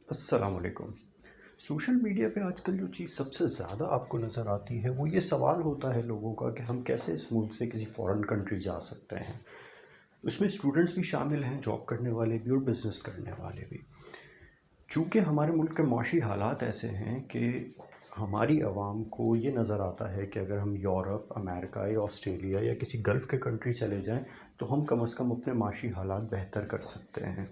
अस्सलाम वालेकुम। Social media पे आजकल जो चीज़ सबसे ज़्यादा आपको नज़र आती है वो ये सवाल होता है लोगों का कि हम कैसे इस मुल्क से किसी फ़ॉरेन कंट्री जा सकते हैं। उसमें स्टूडेंट्स भी शामिल हैं, जॉब करने वाले भी और बिज़नेस करने वाले भी। चूँकि हमारे मुल्क के माशी हालात ऐसे हैं कि हमारी आवाम को ये नज़र आता है कि अगर हम यूरोप, अमेरिका या ऑस्ट्रेलिया या किसी गल्फ़ के कंट्री चले जाएँ तो हम कम से कम अपने माशी हालात बेहतर कर सकते हैं।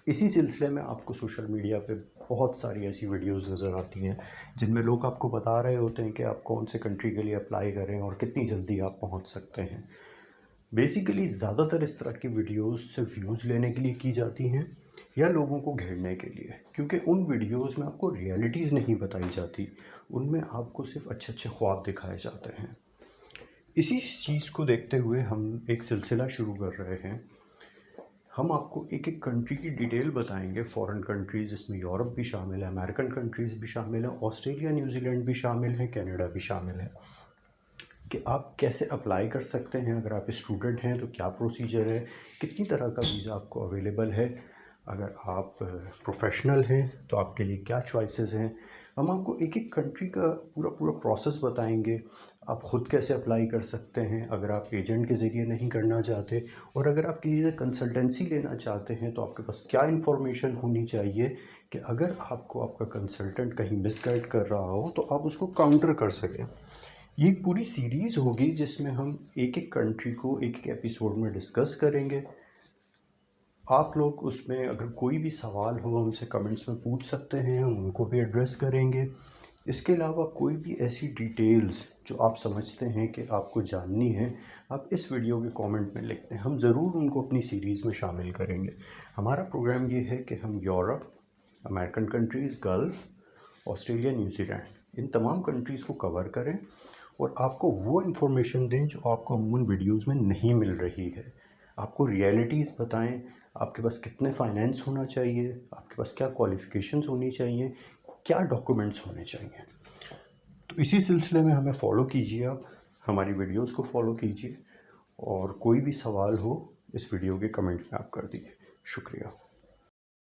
इसी सिलसिले में आपको सोशल मीडिया पे बहुत सारी ऐसी वीडियोस नज़र आती हैं जिनमें लोग आपको बता रहे होते हैं कि आप कौन से कंट्री के लिए अप्लाई करें और कितनी जल्दी आप पहुंच सकते हैं। बेसिकली ज़्यादातर इस तरह की वीडियोस सिर्फ व्यूज़ लेने के लिए की जाती हैं या लोगों को घेरने के लिए, क्योंकि उन वीडियोस में आपको रियलिटीज़ नहीं बताई जाती, उनमें आपको सिर्फ अच्छे अच्छे ख्वाब दिखाए जाते हैं। इसी चीज़ को देखते हुए हम एक सिलसिला शुरू कर रहे हैं। हम आपको एक एक कंट्री की डिटेल बताएंगे, फॉरेन कंट्रीज़ जिसमें यूरोप भी शामिल है, अमेरिकन कंट्रीज़ भी शामिल हैं, ऑस्ट्रेलिया न्यूजीलैंड भी शामिल है, कनाडा भी शामिल है, कि आप कैसे अप्लाई कर सकते हैं। अगर आप स्टूडेंट हैं तो क्या प्रोसीजर है, कितनी तरह का वीज़ा आपको अवेलेबल है, अगर आप प्रोफेशनल हैं तो आपके लिए क्या चॉइसेस हैं। हम आपको एक एक कंट्री का पूरा पूरा प्रोसेस बताएंगे। आप ख़ुद कैसे अप्लाई कर सकते हैं अगर आप एजेंट के ज़रिए नहीं करना चाहते, और अगर आप किसी से कंसल्टेंसी लेना चाहते हैं तो आपके पास क्या इन्फॉर्मेशन होनी चाहिए कि अगर आपको आपका कंसल्टेंट कहीं मिसगाइड कर रहा हो तो आप उसको काउंटर कर सकें। ये एक पूरी सीरीज़ होगी जिसमें हम एक एक कंट्री को एक एक एपिसोड में डिस्कस करेंगे। आप लोग उसमें अगर कोई भी सवाल हो हमसे कमेंट्स में पूछ सकते हैं, हम उनको भी एड्रेस करेंगे। इसके अलावा कोई भी ऐसी डिटेल्स जो आप समझते हैं कि आपको जाननी है, आप इस वीडियो के कमेंट में लिखते हैं, हम ज़रूर उनको अपनी सीरीज़ में शामिल करेंगे। हमारा प्रोग्राम ये है कि हम Europe, American countries, Gulf, Australia, New Zealand, इन तमाम कंट्रीज़ को कवर करें और आपको वो इन्फॉर्मेशन दें जो आपको अमूमन वीडियोज़ में नहीं मिल रही है। आपको रियलिटीज़ बताएं, आपके पास कितने फाइनेंस होना चाहिए, आपके पास क्या क्वालिफ़िकेशंस होनी चाहिए, क्या डॉक्यूमेंट्स होने चाहिए। तो इसी सिलसिले में हमें फ़ॉलो कीजिए, आप हमारी वीडियोस को फ़ॉलो कीजिए, और कोई भी सवाल हो इस वीडियो के कमेंट में आप कर दीजिए। शुक्रिया।